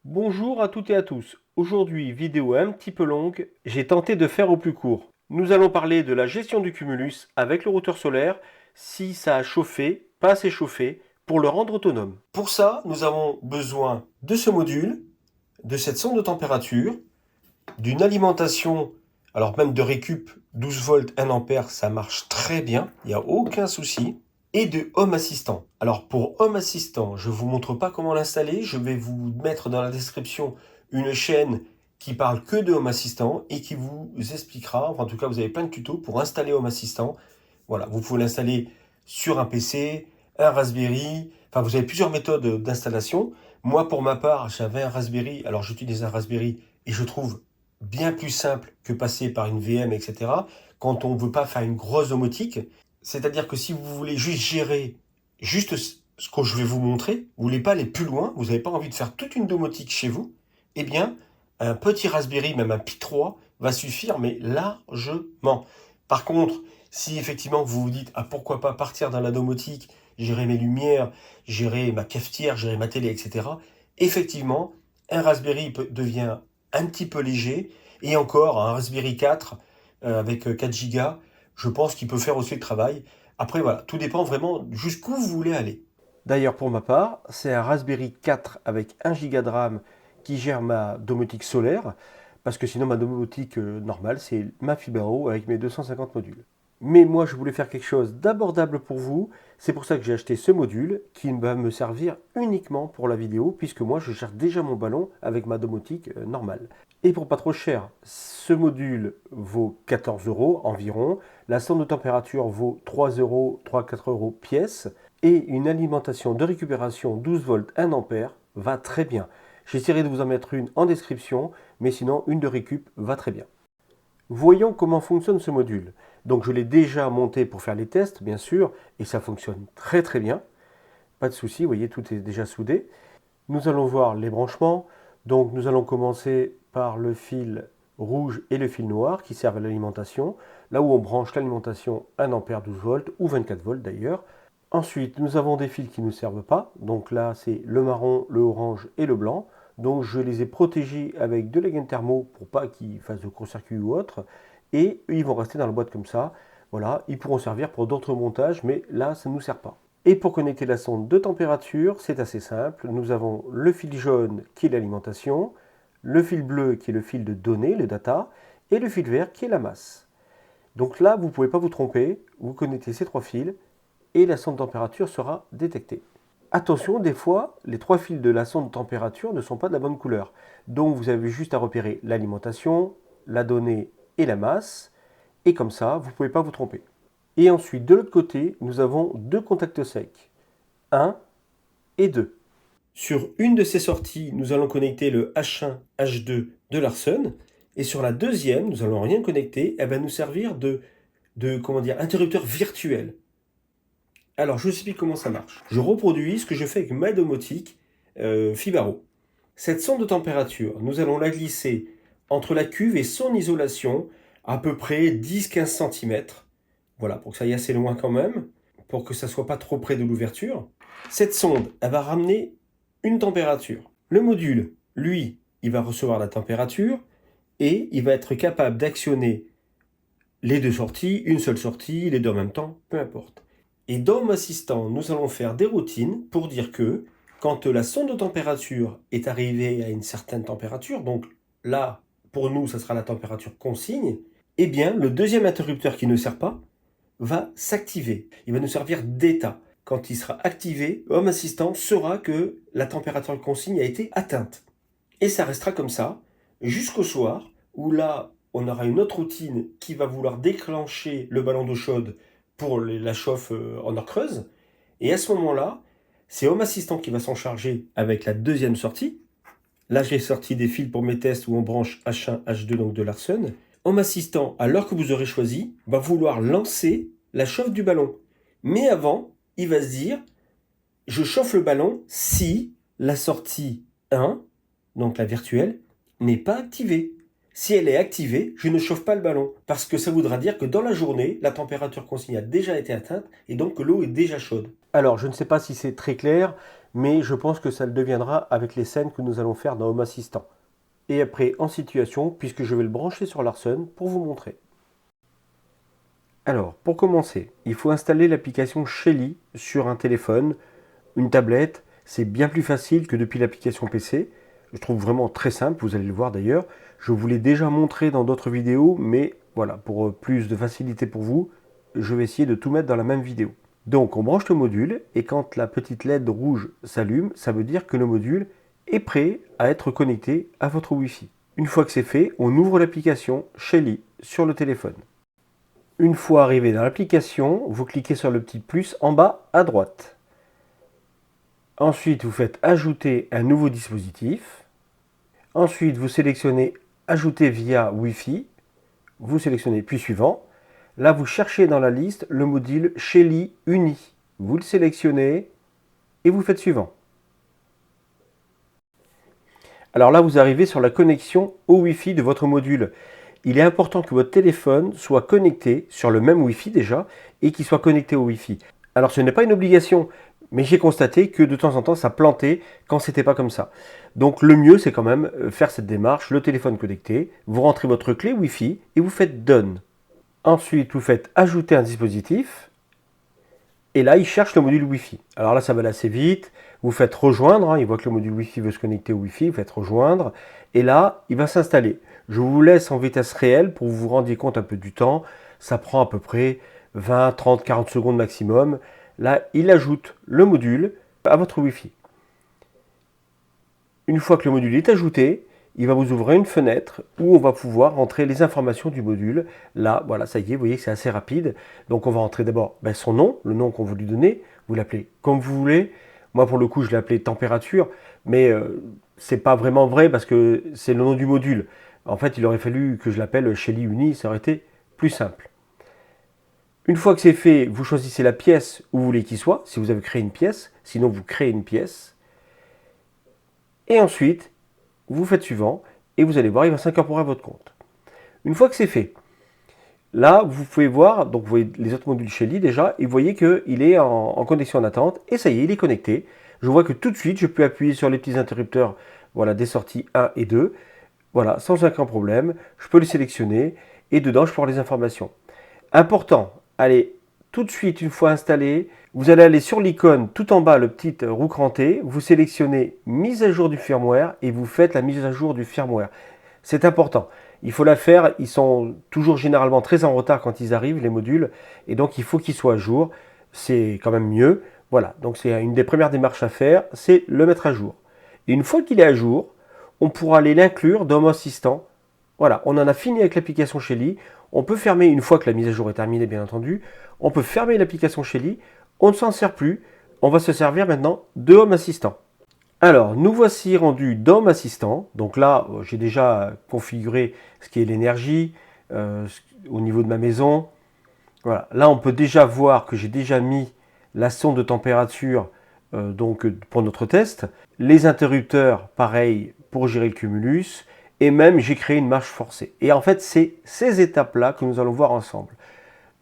Bonjour à toutes et à tous. Aujourd'hui, vidéo un petit peu longue, j'ai tenté de faire au plus court. Nous allons parler de la gestion du cumulus avec le routeur solaire, si ça a chauffé, pas assez chauffé, pour le rendre autonome. Pour ça, nous avons besoin de ce module, de cette sonde de température, d'une alimentation, alors même de récup 12 volts 1 ampère, ça marche très bien, il n'y a aucun souci. Et de Home Assistant. Alors pour Home Assistant, je ne vous montre pas comment l'installer, je vais vous mettre dans la description une chaîne qui parle que de Home Assistant et qui vous expliquera, enfin en tout cas vous avez plein de tutos pour installer Home Assistant. Voilà, vous pouvez l'installer sur un PC, un Raspberry, enfin vous avez plusieurs méthodes d'installation. Moi pour ma part, j'avais un Raspberry, alors j'utilise un Raspberry et je trouve bien plus simple que passer par une VM, etc. Quand on ne veut pas faire une grosse domotique. C'est-à-dire que si vous voulez juste gérer juste ce que je vais vous montrer, vous voulez pas aller plus loin, vous n'avez pas envie de faire toute une domotique chez vous, eh bien, un petit Raspberry, même un Pi 3, va suffire, mais largement. Par contre, si effectivement vous vous dites, ah pourquoi pas partir dans la domotique, gérer mes lumières, gérer ma cafetière, gérer ma télé, etc. Effectivement, un Raspberry devient un petit peu léger, et encore un Raspberry 4 avec 4 Go, je pense qu'il peut faire aussi le travail. Après, voilà, tout dépend vraiment jusqu'où vous voulez aller. D'ailleurs, pour ma part, c'est un Raspberry 4 avec 1 Go de RAM qui gère ma domotique solaire, parce que sinon ma domotique normale, c'est ma Fibaro avec mes 250 modules. Mais moi, je voulais faire quelque chose d'abordable pour vous, c'est pour ça que j'ai acheté ce module qui va me servir uniquement pour la vidéo, puisque moi, je gère déjà mon ballon avec ma domotique normale. Et pour pas trop cher, ce module vaut 14 euros environ, la sonde de température vaut 3 euros, 3-4 euros pièce, et une alimentation de récupération 12 volts 1 ampère va très bien. J'essaierai de vous en mettre une en description, mais sinon une de récup va très bien. Voyons comment fonctionne ce module. Donc je l'ai déjà monté pour faire les tests, bien sûr, et ça fonctionne très très bien. Pas de souci, vous voyez, tout est déjà soudé. Nous allons voir les branchements. Donc nous allons commencer par le fil rouge et le fil noir qui servent à l'alimentation. Là où on branche l'alimentation 1 ampère 12 volts ou 24 volts d'ailleurs. Ensuite, nous avons des fils qui ne nous servent pas. Donc là, c'est le marron, le orange et le blanc. Donc je les ai protégés avec de la gaine thermo pour pas qu'ils fassent de court-circuit ou autre. Et ils vont rester dans la boîte comme ça. Voilà, ils pourront servir pour d'autres montages, mais là, ça ne nous sert pas. Et pour connecter la sonde de température, c'est assez simple. Nous avons le fil jaune qui est l'alimentation, le fil bleu qui est le fil de données, le data, et le fil vert qui est la masse. Donc là, vous ne pouvez pas vous tromper. Vous connectez ces trois fils et la sonde de température sera détectée. Attention, des fois, les trois fils de la sonde de température ne sont pas de la bonne couleur. Donc vous avez juste à repérer l'alimentation, la donnée et la masse. Et comme ça, vous ne pouvez pas vous tromper. Et ensuite, de l'autre côté, nous avons deux contacts secs. 1 et 2. Sur une de ces sorties, nous allons connecter le H1, H2 de Larsen. Et sur la deuxième, nous n'allons rien connecter. Elle va nous servir de interrupteur virtuel. Alors, je vous explique comment ça marche. Je reproduis ce que je fais avec ma domotique Fibaro. Cette sonde de température, nous allons la glisser entre la cuve et son isolation, à peu près 10-15 cm. Voilà, pour que ça aille assez loin quand même, pour que ça ne soit pas trop près de l'ouverture. Cette sonde, elle va ramener une température. Le module, lui, il va recevoir la température et il va être capable d'actionner les deux sorties, une seule sortie, les deux en même temps, peu importe. Et dans Home Assistant, nous allons faire des routines pour dire que quand la sonde de température est arrivée à une certaine température, donc là, pour nous, ça sera la température consigne, eh bien, le deuxième interrupteur qui ne sert pas va s'activer. Il va nous servir d'état. Quand il sera activé, Home Assistant saura que la température consigne a été atteinte. Et ça restera comme ça jusqu'au soir, où là, on aura une autre routine qui va vouloir déclencher le ballon d'eau chaude pour la chauffe en heure creuse. Et à ce moment-là, c'est Home Assistant qui va s'en charger avec la deuxième sortie. Là, j'ai sorti des fils pour mes tests où on branche H1, H2, donc de Larsen. Home Assistant, à l'heure que vous aurez choisi, va vouloir lancer la chauffe du ballon. Mais avant, il va se dire, je chauffe le ballon si la sortie 1, donc la virtuelle, n'est pas activée. Si elle est activée, je ne chauffe pas le ballon, parce que ça voudra dire que dans la journée, la température consigne a déjà été atteinte et donc que l'eau est déjà chaude. Alors, je ne sais pas si c'est très clair, mais je pense que ça le deviendra avec les scènes que nous allons faire dans Home Assistant. Et après, en situation, puisque je vais le brancher sur Larsen pour vous montrer. Alors, pour commencer, il faut installer l'application Shelly sur un téléphone, une tablette. C'est bien plus facile que depuis l'application PC. Je trouve vraiment très simple, vous allez le voir d'ailleurs. Je vous l'ai déjà montré dans d'autres vidéos, mais voilà, pour plus de facilité pour vous, je vais essayer de tout mettre dans la même vidéo. Donc on branche le module et quand la petite LED rouge s'allume, ça veut dire que le module est prêt à être connecté à votre Wi-Fi. Une fois que c'est fait, on ouvre l'application Shelly sur le téléphone. Une fois arrivé dans l'application, vous cliquez sur le petit plus en bas à droite. Ensuite, vous faites ajouter un nouveau dispositif. Ensuite, vous sélectionnez ajouter via Wi-Fi. Vous sélectionnez puis suivant. Là, vous cherchez dans la liste le module Shelly Uni. Vous le sélectionnez et vous faites suivant. Alors là, vous arrivez sur la connexion au Wi-Fi de votre module. Il est important que votre téléphone soit connecté sur le même Wi-Fi déjà et qu'il soit connecté au Wi-Fi. Alors ce n'est pas une obligation, mais j'ai constaté que de temps en temps ça plantait quand c'était pas comme ça. Donc le mieux c'est quand même faire cette démarche, le téléphone connecté, vous rentrez votre clé Wi-Fi et vous faites Done. Ensuite vous faites ajouter un dispositif et là il cherche le module Wi-Fi. Alors là ça va aller assez vite, vous faites rejoindre, il voit que le module Wi-Fi veut se connecter au Wi-Fi, vous faites rejoindre et là il va s'installer. Je vous laisse en vitesse réelle pour que vous vous rendiez compte un peu du temps. Ça prend à peu près 20, 30, 40 secondes maximum. Là, il ajoute le module à votre Wi-Fi. Une fois que le module est ajouté, il va vous ouvrir une fenêtre où on va pouvoir rentrer les informations du module. Là, voilà, ça y est, vous voyez que c'est assez rapide. Donc on va rentrer d'abord son nom, le nom qu'on veut lui donner. Vous l'appelez comme vous voulez. Moi, pour le coup, je l'ai appelé température, mais c'est pas vraiment vrai parce que c'est le nom du module. En fait, il aurait fallu que je l'appelle Shelly Uni, ça aurait été plus simple. Une fois que c'est fait, vous choisissez la pièce où vous voulez qu'il soit, si vous avez créé une pièce, sinon vous créez une pièce. Et ensuite, vous faites suivant, et vous allez voir, il va s'incorporer à votre compte. Une fois que c'est fait, là, vous pouvez voir, donc vous voyez les autres modules Shelly déjà, et vous voyez qu'il est en connexion en attente, et ça y est, il est connecté. Je vois que tout de suite, je peux appuyer sur les petits interrupteurs, voilà, des sorties 1 et 2, voilà, sans aucun problème. Je peux les sélectionner et dedans, je peux avoir les informations. Important, allez, tout de suite, une fois installé, vous allez aller sur l'icône tout en bas, le petit roue crantée, vous sélectionnez mise à jour du firmware et vous faites la mise à jour du firmware. C'est important. Il faut la faire, ils sont toujours généralement très en retard quand ils arrivent, les modules, et donc il faut qu'ils soient à jour. C'est quand même mieux. Voilà, donc c'est une des premières démarches à faire, c'est le mettre à jour. Et une fois qu'il est à jour, on pourra aller l'inclure dans Home Assistant. Voilà, on en a fini avec l'application Shelly. On peut fermer, une fois que la mise à jour est terminée, bien entendu, on peut fermer l'application Shelly. On ne s'en sert plus. On va se servir maintenant de Home Assistant. Alors, nous voici rendus dans Home Assistant. Donc là, j'ai déjà configuré ce qui est l'énergie au niveau de ma maison. Voilà. Là, on peut déjà voir que j'ai déjà mis la sonde de température donc pour notre test. Les interrupteurs, pareil, pour gérer le cumulus. Et même, j'ai créé une marche forcée. Et en fait, c'est ces étapes-là que nous allons voir ensemble.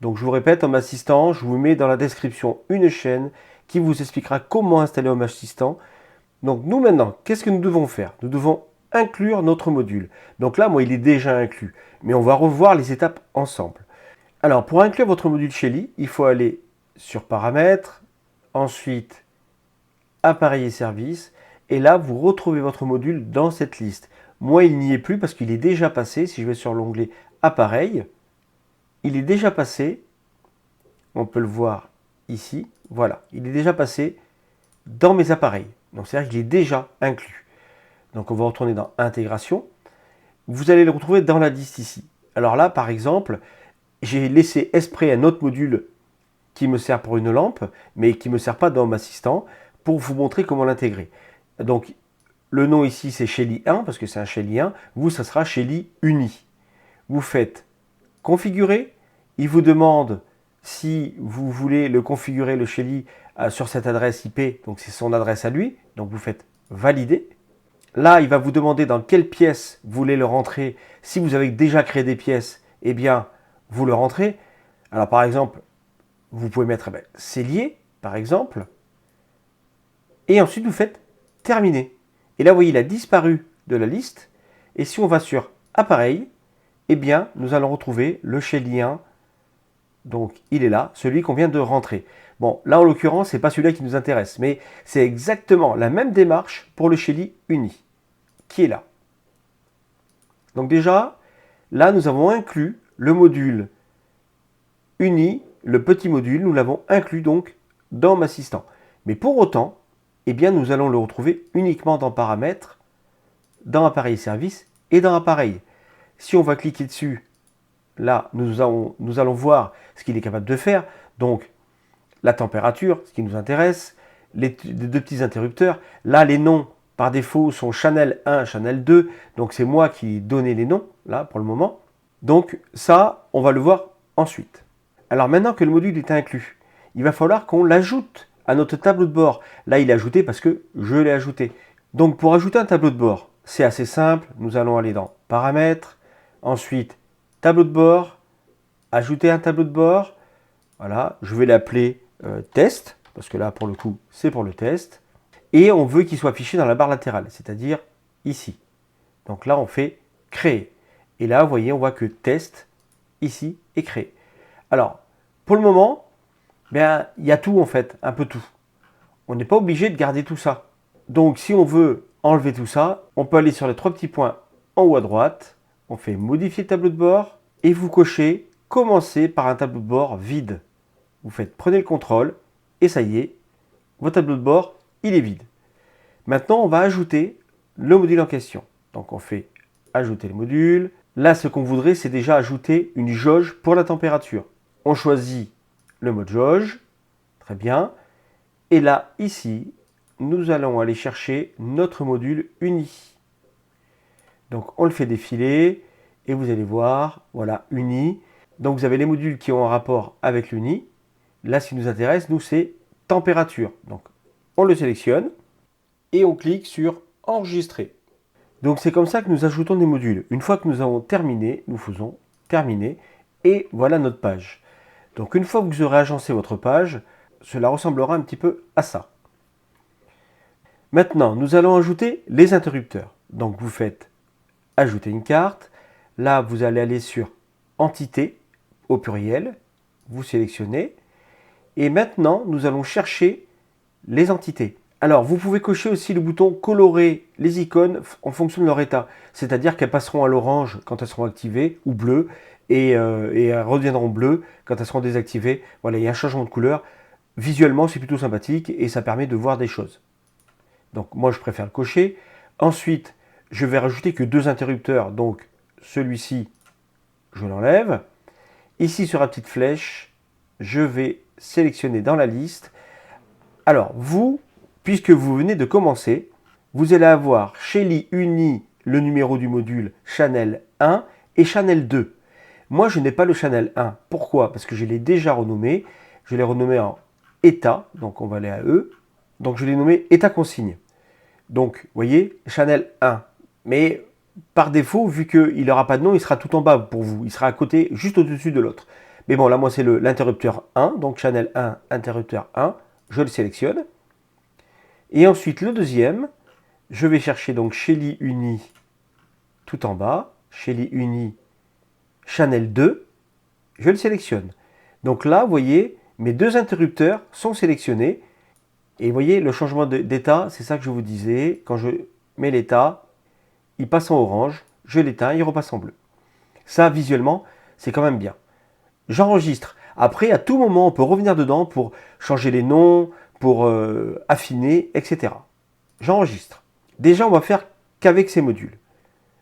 Donc, je vous répète, Home Assistant, je vous mets dans la description une chaîne qui vous expliquera comment installer Home Assistant. Donc, nous maintenant, qu'est-ce que nous devons faire? Nous devons inclure notre module. Donc là, moi, il est déjà inclus. Mais on va revoir les étapes ensemble. Alors, pour inclure votre module Shelly, il faut aller sur Paramètres, ensuite Appareil et services. Et là, vous retrouvez votre module dans cette liste. Moi, il n'y est plus parce qu'il est déjà passé. Si je vais sur l'onglet Appareil, il est déjà passé. On peut le voir ici. Voilà, il est déjà passé dans mes appareils. Donc, c'est-à-dire qu'il est déjà inclus. Donc, on va retourner dans Intégration. Vous allez le retrouver dans la liste ici. Alors là, par exemple, j'ai laissé exprès un autre module qui me sert pour une lampe, mais qui ne me sert pas dans Home Assistant, pour vous montrer comment l'intégrer. Donc, le nom ici, c'est Shelly 1, parce que c'est un Shelly 1. Vous, ça sera Shelly Uni. Vous faites configurer. Il vous demande si vous voulez le configurer, le Shelly, sur cette adresse IP. Donc, c'est son adresse à lui. Donc, vous faites valider. Là, il va vous demander dans quelle pièce vous voulez le rentrer. Si vous avez déjà créé des pièces, eh bien, vous le rentrez. Alors, par exemple, vous pouvez mettre cellier, par exemple. Et ensuite, vous faites terminer. Et là, vous voyez, il a disparu de la liste. Et si on va sur appareil, eh bien, nous allons retrouver le Shelly 1. Donc, il est là, celui qu'on vient de rentrer. Bon, là, en l'occurrence, ce n'est pas celui-là qui nous intéresse, mais c'est exactement la même démarche pour le Shelly Uni, qui est là. Donc déjà, là, nous avons inclus le module Uni, le petit module, nous l'avons inclus donc dans M'assistant. Mais pour autant, eh bien, nous allons le retrouver uniquement dans Paramètres, dans Appareil Service et dans Appareil. Si on va cliquer dessus, là, nous allons voir ce qu'il est capable de faire. Donc, la température, ce qui nous intéresse, les deux petits interrupteurs. Là, les noms, par défaut, sont Channel 1, Channel 2. Donc, c'est moi qui ai donné les noms, là, pour le moment. Donc, ça, on va le voir ensuite. Alors, maintenant que le module est inclus, il va falloir qu'on l'ajoute à notre tableau de bord. Là, il est ajouté parce que je l'ai ajouté. Donc, pour ajouter un tableau de bord, c'est assez simple. Nous allons aller dans Paramètres, ensuite, Tableau de bord, ajouter un tableau de bord. Voilà, je vais l'appeler test, parce que là, pour le coup, c'est pour le test. Et on veut qu'il soit affiché dans la barre latérale, c'est-à-dire ici. Donc là, on fait créer. Et là, vous voyez, on voit que test, ici, est créé. Alors, pour le moment, bien, il y a tout en fait, un peu tout. On n'est pas obligé de garder tout ça. Donc, si on veut enlever tout ça, on peut aller sur les trois petits points en haut à droite. On fait modifier tableau de bord et vous cochez commencer par un tableau de bord vide. Vous faites prenez le contrôle et ça y est, votre tableau de bord, il est vide. Maintenant, on va ajouter le module en question. Donc, on fait ajouter le module. Là, ce qu'on voudrait, c'est déjà ajouter une jauge pour la température. On choisit le mode jauge. Très bien. Et là, ici, nous allons aller chercher notre module uni. Donc, on le fait défiler et vous allez voir, voilà, uni. Donc, vous avez les modules qui ont un rapport avec l'uni. Là, ce qui nous intéresse, nous, c'est température. Donc, on le sélectionne et on clique sur enregistrer. Donc, c'est comme ça que nous ajoutons des modules. Une fois que nous avons terminé, nous faisons terminer et voilà notre page. Donc, une fois que vous aurez agencé votre page, cela ressemblera un petit peu à ça. Maintenant, nous allons ajouter les interrupteurs. Donc, vous faites ajouter une carte. Là, vous allez aller sur entité au pluriel. Vous sélectionnez. Et maintenant, nous allons chercher les entités. Alors, vous pouvez cocher aussi le bouton colorer les icônes en fonction de leur état. C'est-à-dire qu'elles passeront à l'orange quand elles seront activées ou bleues et elles reviendront bleues quand elles seront désactivées. Voilà, il y a un changement de couleur. Visuellement, c'est plutôt sympathique et ça permet de voir des choses. Donc, moi, je préfère le cocher. Ensuite, je vais rajouter que deux interrupteurs. Donc, celui-ci, je l'enlève. Ici, sur la petite flèche, je vais sélectionner dans la liste. Alors, vous, puisque vous venez de commencer, vous allez avoir Shelly Uni le numéro du module Channel 1 et Channel 2. Moi, je n'ai pas le Channel 1. Pourquoi? Parce que je l'ai déjà renommé. Je l'ai renommé en état. Donc, on va aller à E. Donc, je l'ai nommé état consigne. Donc, vous voyez, Channel 1. Mais par défaut, vu qu'il n'aura pas de nom, il sera tout en bas pour vous. Il sera à côté, juste au-dessus de l'autre. Mais bon, là, moi, c'est l'interrupteur 1. Donc, Channel 1, interrupteur 1. Je le sélectionne. Et ensuite, le deuxième, je vais chercher donc Shelly Uni tout en bas. Shelly Uni Channel 2. Je le sélectionne. Donc là, vous voyez, mes deux interrupteurs sont sélectionnés. Et vous voyez, le changement d'état, c'est ça que je vous disais. Quand je mets l'état, il passe en orange. Je l'éteins, il repasse en bleu. Ça, visuellement, c'est quand même bien. J'enregistre. Après, à tout moment, on peut revenir dedans pour changer les noms, pour affiner, etc. J'enregistre. Déjà, on va faire qu'avec ces modules.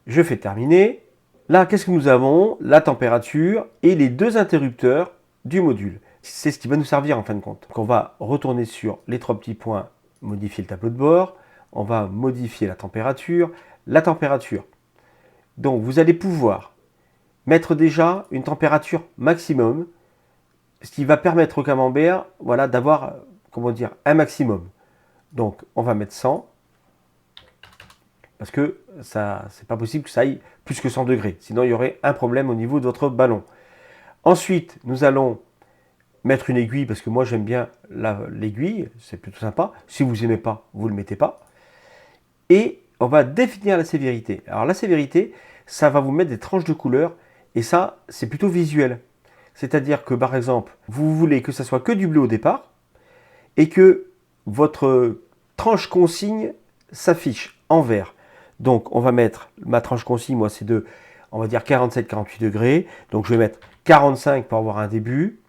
Je fais terminer. Là, qu'est-ce que nous avons? La température et les deux interrupteurs du module. C'est ce qui va nous servir en fin de compte. Donc, on va retourner sur les trois petits points, modifier le tableau de bord. On va modifier la température. La température. Donc, vous allez pouvoir mettre déjà une température maximum, ce qui va permettre au camembert, voilà, d'avoir, comment dire, un maximum. Donc, on va mettre 100, parce que ça, c'est pas possible que ça aille plus que 100 degrés. Sinon, il y aurait un problème au niveau de votre ballon. Ensuite, nous allons mettre une aiguille, parce que moi j'aime bien l'aiguille, c'est plutôt sympa. Si vous n'aimez pas, vous ne le mettez pas. Et on va définir la sévérité. Alors la sévérité, ça va vous mettre des tranches de couleurs, et ça, c'est plutôt visuel. C'est-à-dire que par exemple, vous voulez que ça soit que du bleu au départ, et que votre tranche consigne s'affiche en vert. Donc on va mettre, ma tranche consigne, moi c'est de, on va dire 47-48 degrés. Donc je vais mettre 45 pour avoir un début.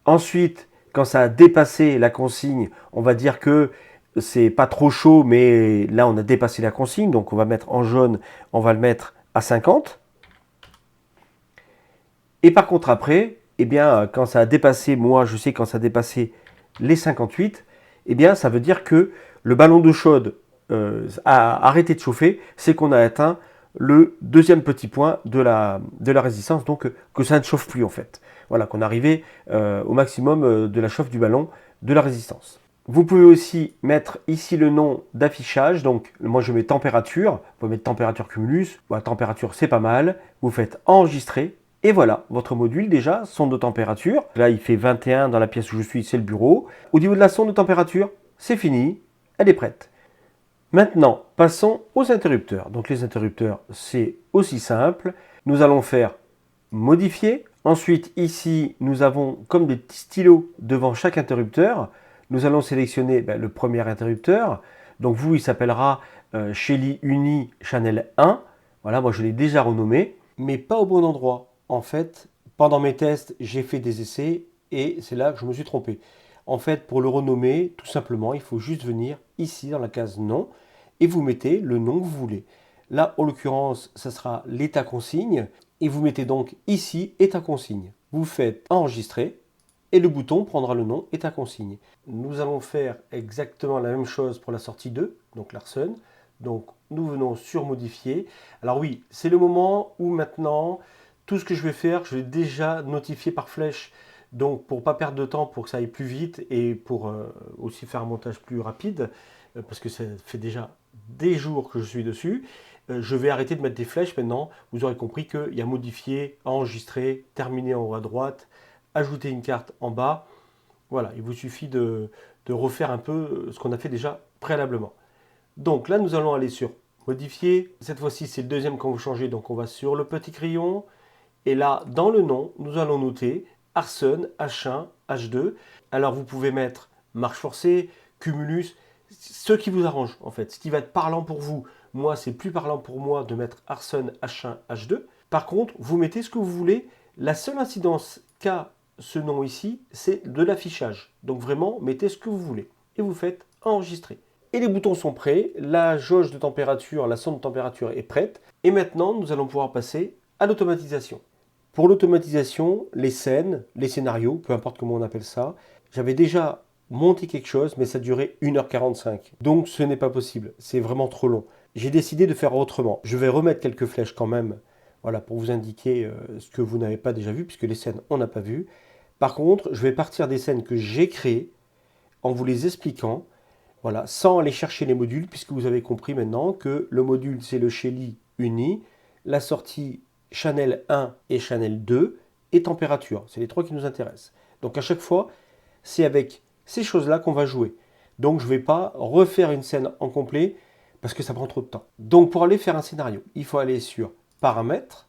Ensuite, quand ça a dépassé la consigne, on va dire que c'est pas trop chaud, mais là on a dépassé la consigne. Donc on va mettre en jaune, on va le mettre à 50. Et par contre après, eh bien, quand ça a dépassé, moi je sais quand ça a dépassé les 58, eh bien ça veut dire que le ballon d'eau chaude a arrêté de chauffer, c'est qu'on a atteint le deuxième petit point de la résistance, donc que ça ne chauffe plus en fait. Voilà, qu'on est arrivé au maximum de la chauffe du ballon de la résistance. Vous pouvez aussi mettre ici le nom d'affichage, donc moi je mets température, vous pouvez mettre température cumulus, voilà, température c'est pas mal, vous faites enregistrer, et voilà, votre module déjà, sonde de température. Là, il fait 21 dans la pièce où je suis, c'est le bureau. Au niveau de la sonde de température, c'est fini, elle est prête. Maintenant, passons aux interrupteurs. Donc les interrupteurs, c'est aussi simple. Nous allons faire modifier. Ensuite, ici, nous avons comme des petits stylos devant chaque interrupteur. Nous allons sélectionner le premier interrupteur. Donc vous, il s'appellera Shelly Uni Channel 1. Voilà, moi je l'ai déjà renommé, mais pas au bon endroit. En fait, pendant mes tests, j'ai fait des essais et c'est là que je me suis trompé. En fait, pour le renommer, tout simplement, il faut juste venir ici dans la case nom et vous mettez le nom que vous voulez. Là, en l'occurrence, ça sera l'état consigne et vous mettez donc ici état consigne. Vous faites enregistrer et le bouton prendra le nom état consigne. Nous allons faire exactement la même chose pour la sortie 2, donc Larsen. Donc nous venons sur modifier. Alors oui, c'est le moment où maintenant, tout ce que je vais faire, je vais déjà notifier par flèche. Donc pour ne pas perdre de temps, pour que ça aille plus vite et pour aussi faire un montage plus rapide, parce que ça fait déjà des jours que je suis dessus, je vais arrêter de mettre des flèches maintenant. Vous aurez compris qu'il y a modifier, enregistrer, terminer en haut à droite, ajouter une carte en bas. Voilà, il vous suffit de refaire un peu ce qu'on a fait déjà préalablement. Donc là, nous allons aller sur modifier. Cette fois-ci, c'est le deuxième qu'on veut changer. Donc on va sur le petit crayon. Et là, dans le nom, nous allons noter Arsen, H1, H2. Alors vous pouvez mettre marche forcée, cumulus, ce qui vous arrange en fait. Ce qui va être parlant pour vous. Moi, c'est plus parlant pour moi de mettre Arsen, H1, H2. Par contre, vous mettez ce que vous voulez. La seule incidence qu'a ce nom ici, c'est de l'affichage. Donc vraiment, mettez ce que vous voulez. Et vous faites enregistrer. Et les boutons sont prêts. La jauge de température, la sonde de température est prête. Et maintenant, nous allons pouvoir passer à l'automatisation. Pour l'automatisation, les scènes, les scénarios, peu importe comment on appelle ça, j'avais déjà monté quelque chose, mais ça durait 1h45. Donc ce n'est pas possible, c'est vraiment trop long. J'ai décidé de faire autrement. Je vais remettre quelques flèches quand même, voilà, pour vous indiquer ce que vous n'avez pas déjà vu, puisque les scènes, on n'a pas vu. Par contre, je vais partir des scènes que j'ai créées, en vous les expliquant, voilà, sans aller chercher les modules, puisque vous avez compris maintenant que le module, c'est le Shelly Uni, la sortie Channel 1 et Channel 2 et température. C'est les trois qui nous intéressent. Donc à chaque fois, c'est avec ces choses-là qu'on va jouer. Donc je ne vais pas refaire une scène en complet parce que ça prend trop de temps. Donc pour aller faire un scénario, il faut aller sur Paramètres,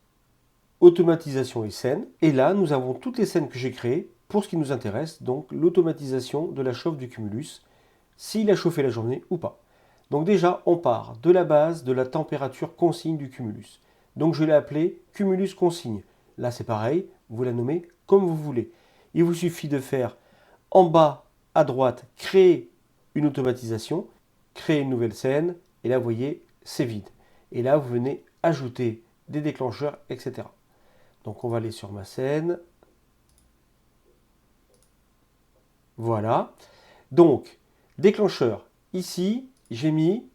Automatisation et scènes. Et là, nous avons toutes les scènes que j'ai créées pour ce qui nous intéresse, donc l'automatisation de la chauffe du cumulus, s'il a chauffé la journée ou pas. Donc déjà, on part de la base de la température consigne du cumulus. Donc je l'ai appelé cumulus consigne. Là c'est pareil, vous la nommez comme vous voulez. Il vous suffit de faire en bas à droite, créer une automatisation, créer une nouvelle scène, et là vous voyez, c'est vide. Et là vous venez ajouter des déclencheurs, etc. Donc on va aller sur ma scène. Voilà. Donc, déclencheur. Ici, j'ai mis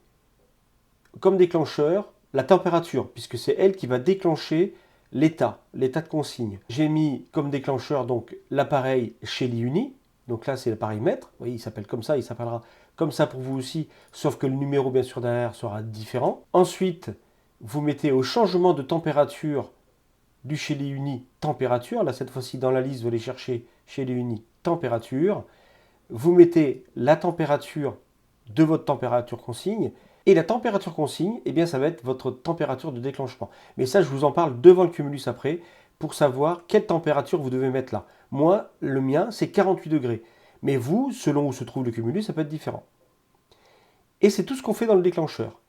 comme déclencheur la température, puisque c'est elle qui va déclencher l'état de consigne. J'ai mis comme déclencheur donc l'appareil Shelly Uni, donc là c'est l'appareil mètre, vous voyez, il s'appelle comme ça, il s'appellera comme ça pour vous aussi, sauf que le numéro bien sûr derrière sera différent. Ensuite, vous mettez au changement de température du Shelly Uni température. Là, cette fois-ci, dans la liste, vous allez chercher Shelly Uni température. Vous mettez la température de votre température consigne. Et la température consigne, eh bien, ça va être votre température de déclenchement. Mais ça, je vous en parle devant le cumulus après, pour savoir quelle température vous devez mettre là. Moi, le mien, c'est 48 degrés. Mais vous, selon où se trouve le cumulus, ça peut être différent. Et c'est tout ce qu'on fait dans le déclencheur.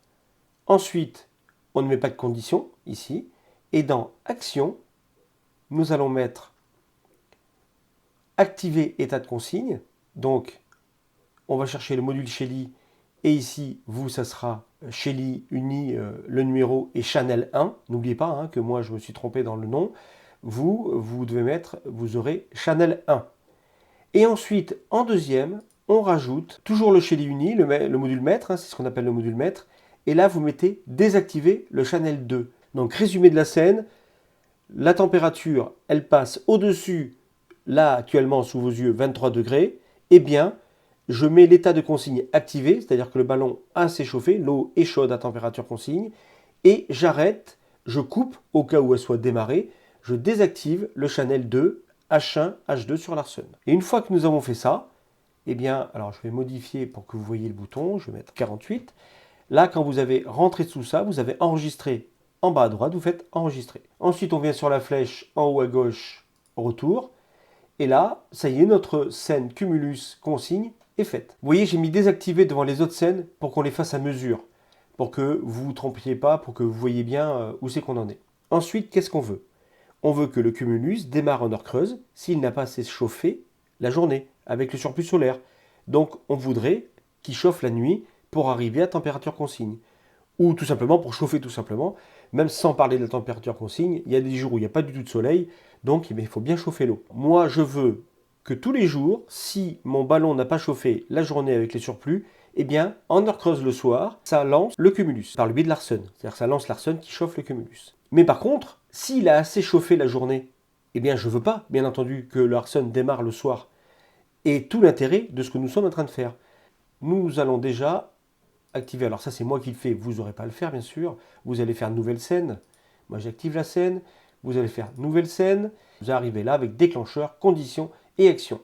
Ensuite, on ne met pas de condition ici. Et dans Action, nous allons mettre Activer état de consigne. Donc, on va chercher le module Shelly. Et ici, vous, ça sera Shelly Uni, le numéro et Channel 1. N'oubliez pas que moi, je me suis trompé dans le nom. Vous devez mettre, vous aurez Channel 1. Et ensuite, en deuxième, on rajoute toujours le Shelly Uni, le module maître, c'est ce qu'on appelle le module maître. Et là, vous mettez désactiver le Channel 2. Donc, résumé de la scène, la température, elle passe au-dessus, là, actuellement, sous vos yeux, 23 degrés. Eh bien, je mets l'état de consigne activé, c'est-à-dire que le ballon a s'échauffé, l'eau est chaude à température consigne, et j'arrête, je coupe au cas où elle soit démarrée, je désactive le channel 2, H1, H2 sur l'Arsen. Et une fois que nous avons fait ça, eh bien, alors je vais modifier pour que vous voyez le bouton, je vais mettre 48. Là, quand vous avez rentré sous ça, vous avez enregistré en bas à droite, vous faites enregistrer. Ensuite, on vient sur la flèche en haut à gauche, retour. Et là, ça y est, notre scène Cumulus consigne est faite. Vous voyez, j'ai mis désactiver devant les autres scènes pour qu'on les fasse à mesure, pour que vous ne vous trompiez pas, pour que vous voyez bien où c'est qu'on en est. Ensuite, qu'est-ce qu'on veut? On veut que le Cumulus démarre en heure creuse s'il n'a pas assez chauffé la journée avec le surplus solaire. Donc, on voudrait qu'il chauffe la nuit pour arriver à température consigne. Ou tout simplement pour chauffer tout simplement, même sans parler de la température consigne, il y a des jours où il n'y a pas du tout de soleil, donc il faut bien chauffer l'eau. Moi, je veux que tous les jours, si mon ballon n'a pas chauffé la journée avec les surplus, eh bien, en heure creuse le soir, ça lance le cumulus, par le biais de l'Arsen. C'est-à-dire que ça lance l'Arsen qui chauffe le cumulus. Mais par contre, s'il a assez chauffé la journée, eh bien, je ne veux pas, bien entendu, que l'Arsen démarre le soir. Et tout l'intérêt de ce que nous sommes en train de faire. Nous allons déjà activer, alors ça c'est moi qui le fais, vous n'aurez pas à le faire bien sûr, vous allez faire nouvelle scène, moi j'active la scène, vous allez faire nouvelle scène, vous arrivez là avec déclencheur, condition et action.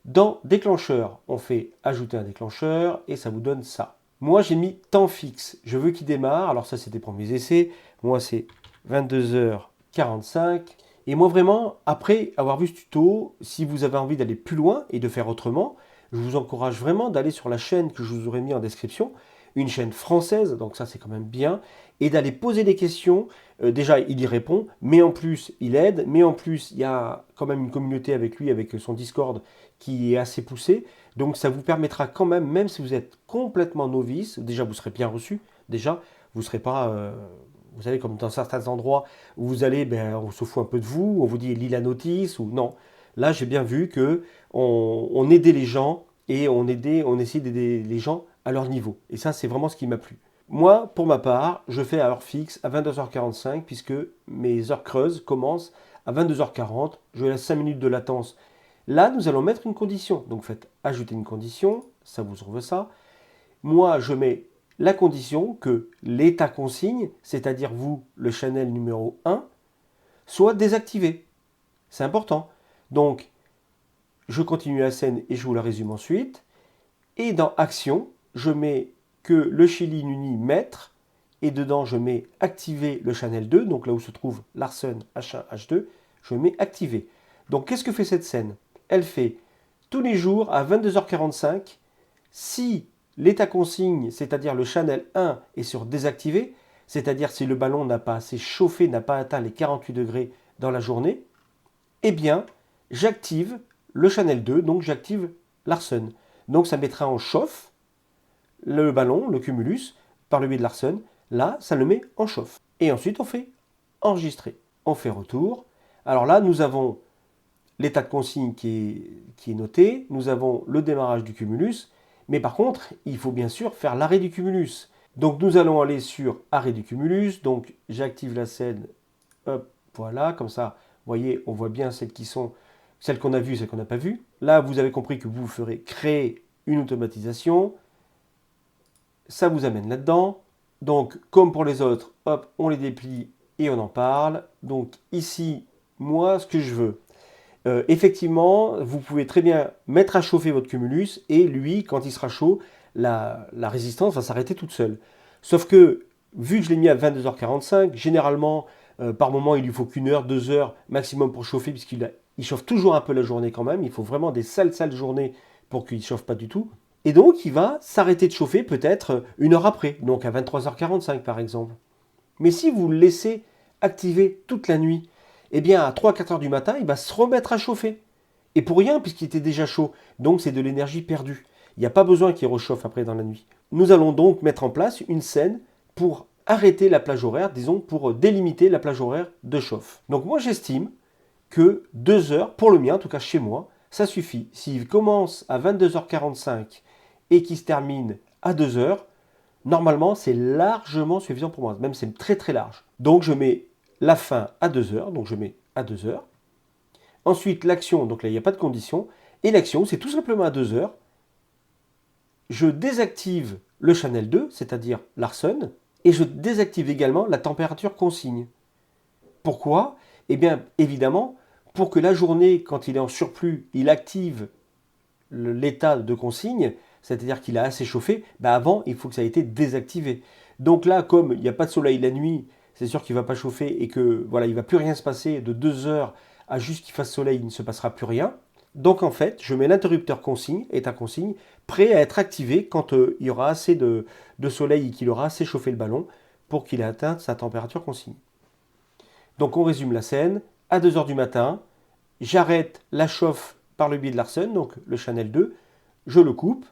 Dans déclencheur, on fait ajouter un déclencheur et ça vous donne ça. Moi j'ai mis temps fixe, je veux qu'il démarre, alors ça c'était pour mes essais, moi c'est 22h45. Et moi vraiment, après avoir vu ce tuto, si vous avez envie d'aller plus loin et de faire autrement, je vous encourage vraiment d'aller sur la chaîne que je vous aurais mis en description, une chaîne française, donc ça c'est quand même bien, et d'aller poser des questions. Déjà il y répond, mais en plus il aide, mais en plus il y a quand même une communauté avec lui, avec son Discord qui est assez poussé, donc ça vous permettra quand même, même si vous êtes complètement novice, déjà vous serez bien reçu, déjà vous ne serez pas... vous savez, comme dans certains endroits où vous allez, on se fout un peu de vous, on vous dit lis la notice, ou non. Là, j'ai bien vu que on aidait les gens et on essayait d'aider les gens à leur niveau. Et ça, c'est vraiment ce qui m'a plu. Moi, pour ma part, je fais à heure fixe à 22h45 puisque mes heures creuses commencent à 22h40. Je laisse 5 minutes de latence. Là, nous allons mettre une condition. Donc, faites ajouter une condition. Ça vous ouvre ça. Moi, je mets la condition que l'état consigne, c'est-à-dire vous, le channel numéro 1, soit désactivé. C'est important. Donc, je continue la scène et je vous la résume ensuite. Et dans Action, je mets que le Shelly Uni maître, et dedans je mets activer le channel 2, donc là où se trouve l'Arsen H1, H2, je mets activer. Donc qu'est-ce que fait cette scène? Elle fait tous les jours à 22h45, si l'état consigne, c'est-à-dire le channel 1 est sur désactivé, c'est-à-dire si le ballon n'a pas assez chauffé, n'a pas atteint les 48 degrés dans la journée, eh bien, j'active le channel 2, donc j'active l'Arsen. Donc ça mettra en chauffe le ballon, le cumulus, par le biais de l'Arsen. Là, ça le met en chauffe. Et ensuite, on fait enregistrer. On fait retour. Alors là, nous avons l'état de consigne qui est noté. Nous avons le démarrage du cumulus. Mais par contre, il faut bien sûr faire l'arrêt du cumulus. Donc nous allons aller sur arrêt du cumulus. Donc j'active la scène. Hop, voilà, comme ça, vous voyez, on voit bien celles qu'on a vues et celles qu'on n'a pas vues. Là, vous avez compris que vous ferez créer une automatisation. Ça vous amène là-dedans. Donc, comme pour les autres, hop, on les déplie et on en parle. Donc ici, moi, ce que je veux. Effectivement, vous pouvez très bien mettre à chauffer votre cumulus et lui, quand il sera chaud, la résistance va s'arrêter toute seule. Sauf que, vu que je l'ai mis à 22h45, généralement, par moment, il lui faut qu'une heure, 2 heures maximum pour chauffer, puisqu'il chauffe toujours un peu la journée quand même. Il faut vraiment des sales journées pour qu'il ne chauffe pas du tout. Et donc, il va s'arrêter de chauffer peut-être une heure après, donc à 23h45 par exemple. Mais si vous le laissez activer toute la nuit, eh bien à 3-4 heures du matin, il va se remettre à chauffer. Et pour rien, puisqu'il était déjà chaud. Donc c'est de l'énergie perdue. Il n'y a pas besoin qu'il rechauffe après dans la nuit. Nous allons donc mettre en place une scène pour arrêter la plage horaire, disons pour délimiter la plage horaire de chauffe. Donc moi j'estime que 2 heures, pour le mien, en tout cas chez moi, ça suffit. S'il commence à 22h45 et qu'il se termine à 2 heures, normalement, c'est largement suffisant pour moi. Même c'est très très large. Donc je mets la fin à 2 heures. Donc je mets à 2 heures. Ensuite, l'action, donc là, il n'y a pas de condition. Et l'action, c'est tout simplement à 2 heures. Je désactive le channel 2, c'est-à-dire Larsen, et je désactive également la température consigne. Pourquoi? Eh bien, évidemment, pour que la journée, quand il est en surplus, il active l'état de consigne, c'est-à-dire qu'il a assez chauffé, avant, il faut que ça ait été désactivé. Donc là, comme il n'y a pas de soleil la nuit, c'est sûr qu'il ne va pas chauffer et que voilà, il ne va plus rien se passer de 2 heures à juste qu'il fasse soleil, il ne se passera plus rien. Donc en fait, je mets l'interrupteur consigne, état consigne, prêt à être activé quand il y aura assez de soleil et qu'il aura assez chauffé le ballon pour qu'il ait atteint sa température consigne. Donc on résume la scène. À 2 heures du matin, j'arrête la chauffe par le biais de Larsen, donc le channel 2, je le coupe,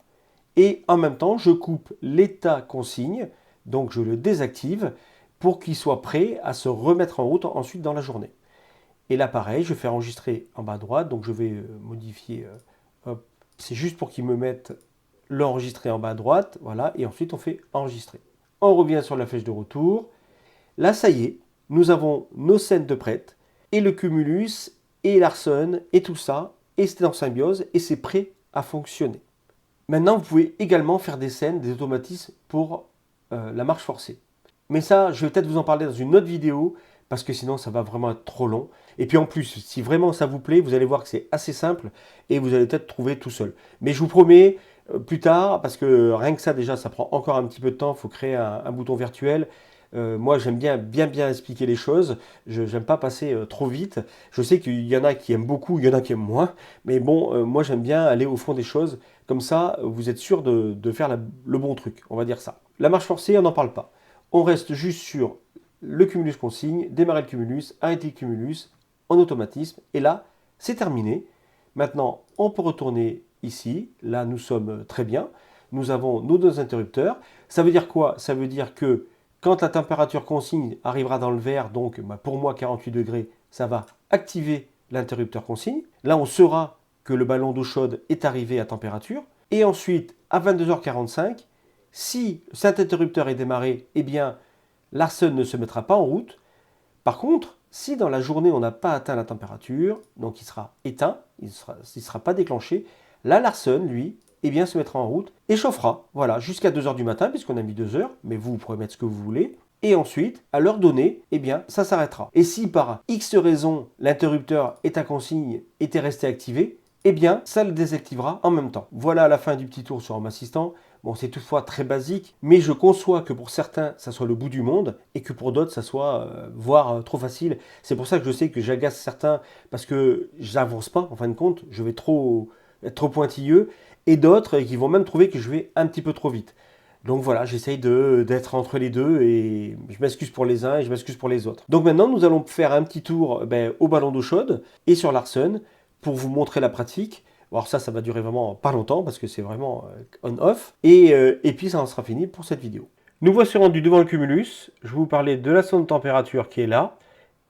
et en même temps, je coupe l'état consigne, donc je le désactive, pour qu'il soit prêt à se remettre en route ensuite dans la journée. Et là, pareil, je fais enregistrer en bas à droite, donc je vais modifier, c'est juste pour qu'il me mette l'enregistrer en bas à droite, voilà, et ensuite on fait enregistrer. On revient sur la flèche de retour. Là, ça y est, nous avons nos scènes de prêtes, et le cumulus, et Larsen, et tout ça, et c'est en symbiose, et c'est prêt à fonctionner. Maintenant, vous pouvez également faire des scènes, des automatismes pour la marche forcée. Mais ça, je vais peut-être vous en parler dans une autre vidéo, parce que sinon, ça va vraiment être trop long. Et puis en plus, si vraiment ça vous plaît, vous allez voir que c'est assez simple, et vous allez peut-être trouver tout seul. Mais je vous promets, plus tard, parce que rien que ça, déjà, ça prend encore un petit peu de temps, il faut créer un bouton virtuel. Moi, j'aime bien expliquer les choses. Je n'aime pas passer trop vite. Je sais qu'il y en a qui aiment beaucoup, il y en a qui aiment moins. Mais bon, moi, j'aime bien aller au fond des choses. Comme ça, vous êtes sûr de faire le bon truc. On va dire ça. La marche forcée, on n'en parle pas. On reste juste sur le cumulus consigne, démarrer le cumulus, arrêter le cumulus en automatisme. Et là, c'est terminé. Maintenant, on peut retourner ici. Là, nous sommes très bien. Nous avons nos deux interrupteurs. Ça veut dire quoi? Ça veut dire que quand la température consigne arrivera dans le vert, donc pour moi 48 degrés, ça va activer l'interrupteur consigne. Là, on saura que le ballon d'eau chaude est arrivé à température. Et ensuite, à 22h45, si cet interrupteur est démarré, eh bien, Larsen ne se mettra pas en route. Par contre, si dans la journée, on n'a pas atteint la température, donc il sera éteint, il ne sera pas déclenché, là, Larsen, lui, eh bien, se mettra en route et chauffera, voilà, jusqu'à 2 heures du matin, puisqu'on a mis 2 heures, mais vous pourrez mettre ce que vous voulez. Et ensuite, à l'heure donnée, eh bien, ça s'arrêtera. Et si par X raison, l'interrupteur état consigne était resté activé, eh bien, ça le désactivera en même temps. Voilà la fin du petit tour sur Home Assistant. Bon, c'est toutefois très basique, mais je conçois que pour certains, ça soit le bout du monde, et que pour d'autres, ça soit, voire trop facile. C'est pour ça que je sais que j'agace certains, parce que j'avance pas, en fin de compte, je vais être trop pointilleux, et d'autres qui vont même trouver que je vais un petit peu trop vite. Donc voilà, j'essaye d'être entre les deux, et je m'excuse pour les uns et je m'excuse pour les autres. Donc maintenant, nous allons faire un petit tour au ballon d'eau chaude et sur Larsen, pour vous montrer la pratique. Alors ça va durer vraiment pas longtemps parce que c'est vraiment on-off. Et puis ça en sera fini pour cette vidéo. Nous voici rendus devant le cumulus. Je vais vous parler de la sonde température qui est là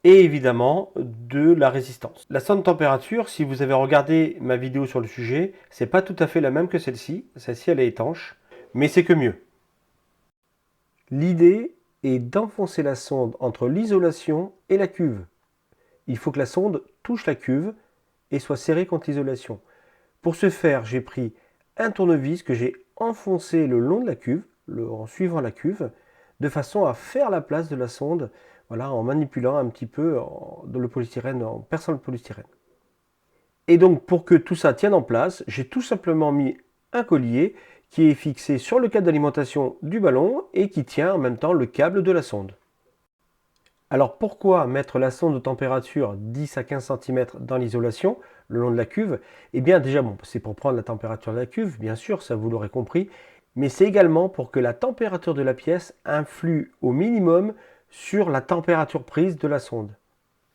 et évidemment de la résistance. La sonde température, si vous avez regardé ma vidéo sur le sujet, c'est pas tout à fait la même que celle-ci. Celle-ci, elle est étanche, mais c'est que mieux. L'idée est d'enfoncer la sonde entre l'isolation et la cuve. Il faut que la sonde touche la cuve et soit serrée contre l'isolation. Pour ce faire, j'ai pris un tournevis que j'ai enfoncé le long de la cuve, en suivant la cuve, de façon à faire la place de la sonde, voilà, en manipulant un petit peu dans le polystyrène, en perçant le polystyrène. Et donc pour que tout ça tienne en place, j'ai tout simplement mis un collier qui est fixé sur le câble d'alimentation du ballon et qui tient en même temps le câble de la sonde. Alors pourquoi mettre la sonde de température 10 à 15 cm dans l'isolation, le long de la cuve? Eh bien déjà, bon, c'est pour prendre la température de la cuve, bien sûr, ça vous l'aurez compris, mais c'est également pour que la température de la pièce influe au minimum sur la température prise de la sonde.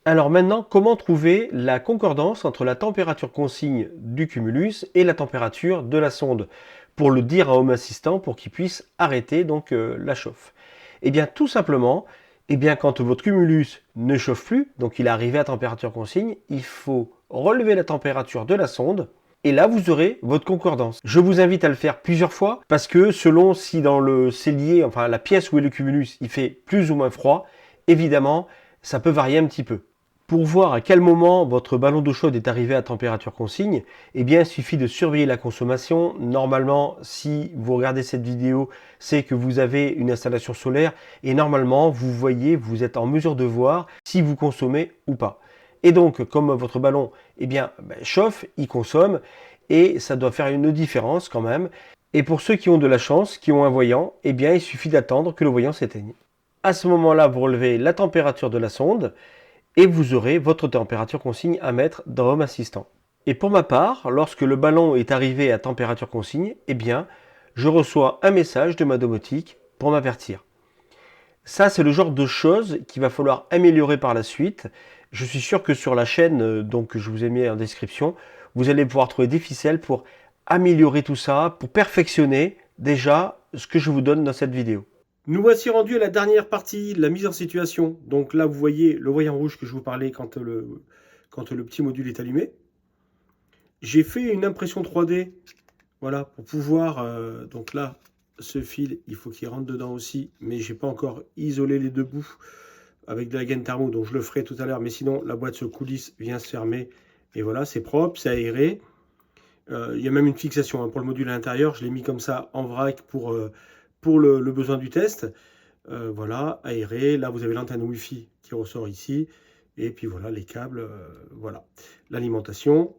Alors maintenant, comment trouver la concordance entre la température consigne du cumulus et la température de la sonde pour le dire à Home Assistant pour qu'il puisse arrêter donc la chauffe? Eh bien tout simplement, quand votre cumulus ne chauffe plus, donc il est arrivé à température consigne, il faut relever la température de la sonde et là vous aurez votre concordance. Je vous invite à le faire plusieurs fois parce que selon si dans le cellier, enfin la pièce où est le cumulus, il fait plus ou moins froid, évidemment ça peut varier un petit peu. Pour voir à quel moment votre ballon d'eau chaude est arrivé à température consigne, eh bien, il suffit de surveiller la consommation. Normalement, si vous regardez cette vidéo, c'est que vous avez une installation solaire et normalement, vous voyez, vous êtes en mesure de voir si vous consommez ou pas. Et donc, comme votre ballon chauffe, il consomme et ça doit faire une différence quand même. Et pour ceux qui ont de la chance, qui ont un voyant, eh bien, il suffit d'attendre que le voyant s'éteigne. À ce moment-là, vous relevez la température de la sonde et vous aurez votre température consigne à mettre dans Home Assistant. Et pour ma part, lorsque le ballon est arrivé à température consigne, eh bien, je reçois un message de ma domotique pour m'avertir. Ça, c'est le genre de choses qu'il va falloir améliorer par la suite. Je suis sûr que sur la chaîne, donc je vous ai mis en description, vous allez pouvoir trouver des ficelles pour améliorer tout ça, pour perfectionner déjà ce que je vous donne dans cette vidéo. Nous voici rendus à la dernière partie, la mise en situation. Donc là, vous voyez le voyant rouge que je vous parlais quand le petit module est allumé. J'ai fait une impression 3D, voilà, pour pouvoir... donc là, ce fil, il faut qu'il rentre dedans aussi, mais j'ai pas encore isolé les deux bouts avec de la gaine thermo, donc je le ferai tout à l'heure. Mais sinon, la boîte se coulisse, vient se fermer, et voilà, c'est propre, c'est aéré. Il y a même une fixation hein, pour le module à l'intérieur, je l'ai mis comme ça en vrac pour le besoin du test. Voilà, aéré. Là, vous avez l'antenne Wi-Fi qui ressort ici. Et puis voilà, les câbles, voilà. L'alimentation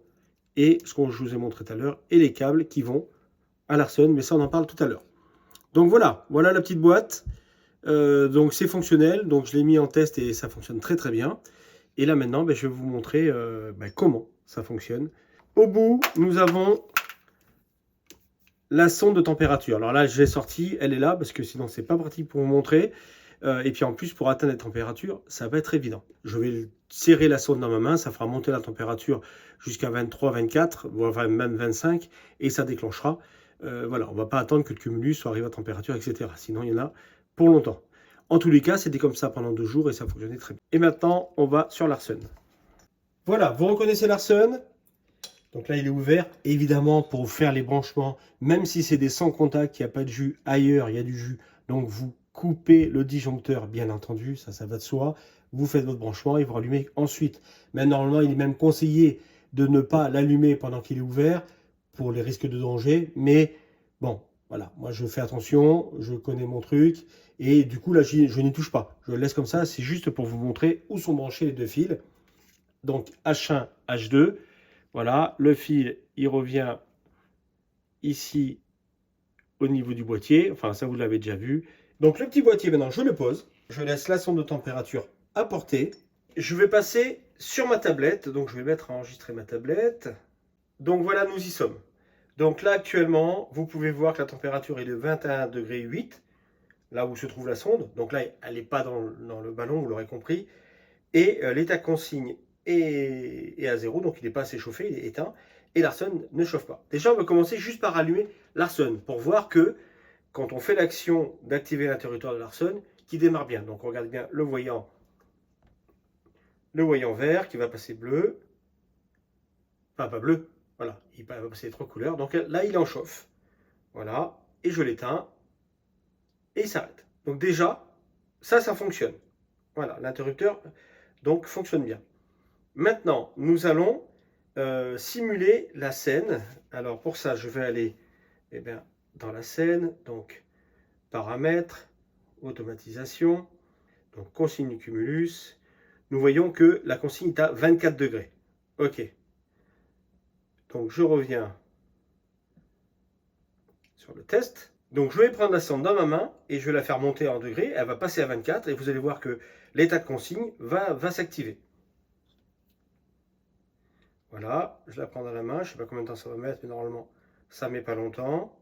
et ce que je vous ai montré tout à l'heure. Et les câbles qui vont à Larsen, mais ça, on en parle tout à l'heure. Donc voilà, voilà la petite boîte. Donc c'est fonctionnel. Donc je l'ai mis en test et ça fonctionne très très bien. Et là maintenant, je vais vous montrer comment ça fonctionne. Au bout, nous avons la sonde de température. Alors là, je l'ai sortie, elle est là, parce que sinon, c'est pas pratique pour vous montrer. Et puis en plus, pour atteindre la température, ça va être évident. Je vais serrer la sonde dans ma main, ça fera monter la température jusqu'à 23, 24, voire même 25, et ça déclenchera. Voilà, on va pas attendre que le cumulus soit arrivé à température, etc. Sinon, il y en a pour longtemps. En tous les cas, c'était comme ça pendant 2 jours et ça fonctionnait très bien. Et maintenant, on va sur Larsen. Voilà, vous reconnaissez Larsen. Donc là, il est ouvert. Évidemment, pour faire les branchements, même si c'est des sans contact, il n'y a pas de jus. Ailleurs, il y a du jus. Donc, vous coupez le disjoncteur, bien entendu. Ça va de soi. Vous faites votre branchement et vous rallumez ensuite. Mais normalement, il est même conseillé de ne pas l'allumer pendant qu'il est ouvert pour les risques de danger. Mais bon, voilà. Moi, je fais attention. Je connais mon truc. Et du coup, là, je n'y touche pas. Je le laisse comme ça. C'est juste pour vous montrer où sont branchés les deux fils. Donc, H1, H2. Voilà, le fil, il revient ici au niveau du boîtier. Enfin, ça, vous l'avez déjà vu. Donc, le petit boîtier, maintenant, je le pose. Je laisse la sonde de température à portée. Je vais passer sur ma tablette. Donc, je vais mettre à enregistrer ma tablette. Donc, voilà, nous y sommes. Donc, là, actuellement, vous pouvez voir que la température est de 21,8 degrés, là où se trouve la sonde. Donc, là, elle n'est pas dans le ballon, vous l'aurez compris. Et l'état consigne est à 0, donc il n'est pas assez chauffé, il est éteint. Et Larsen ne chauffe pas. Déjà, on va commencer juste par allumer Larsen pour voir que quand on fait l'action d'activer l'interrupteur de Larsen, qui démarre bien. Donc on regarde bien le voyant vert qui va passer bleu. Enfin, pas bleu, voilà, il va passer les 3 couleurs. Donc là, il en chauffe. Voilà, et je l'éteins. Et il s'arrête. Donc déjà, ça fonctionne. Voilà, l'interrupteur donc fonctionne bien. Maintenant, nous allons simuler la scène. Alors pour ça, je vais aller dans la scène, donc paramètres, automatisation. Donc consigne du cumulus. Nous voyons que la consigne est à 24 degrés. OK. Donc je reviens sur le test. Donc je vais prendre la sonde dans ma main et je vais la faire monter en degrés. Elle va passer à 24 et vous allez voir que l'état de consigne va s'activer. Voilà, je la prends dans la main. Je ne sais pas combien de temps ça va mettre, mais normalement ça ne met pas longtemps.